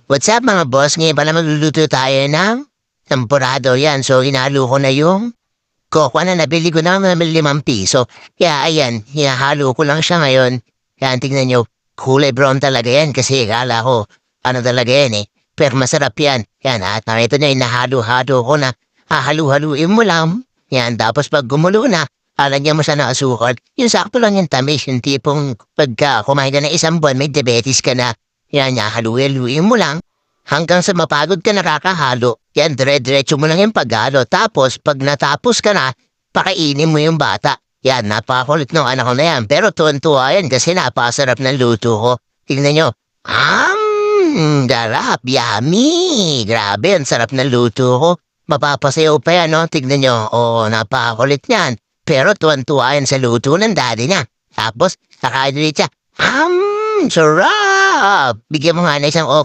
What's up mga boss? Ngayon pala magluluto tayo ng tempurado yan. So, hinalo ko na yung coco na nabili ko na ng 5 piso. Kaya ayan, hinahalo ko lang siya ngayon. Yan, tingnan nyo. Kulay brown talaga yan kasi akala ko ano talaga yan eh. Pero masarap yan. Yan, at ito na hinahalo-halo ko na. Hahalu-haluin mo lang. Yan, tapos pag gumulo na, alagyan mo siya ng asukal. Yung sakto lang yung tamis. Yung tipong pagka kumain ka na 1 buwan, may diabetes ka na. Yan, haluin mo lang. Hanggang sa mapagod ka nakakahalo. Yan, dire-diretso mo lang yung paghalo. Tapos, pag natapos ka na, pakainin mo yung bata. Yan, napakakulit ng anak ko na yan. Pero tuwan-tuwa yan kasi napasarap ng luto ko. Tingnan nyo. Garap, yummy. Grabe, ang sarap ng luto ko. Mapapasayaw pa yan, no? Tignan nyo. Napakakulit yan. Pero tuwan-tuwa yan sa luto ng daddy niya. Tapos, nakain ulit siya. Sarap! Bigyan mo nga na isang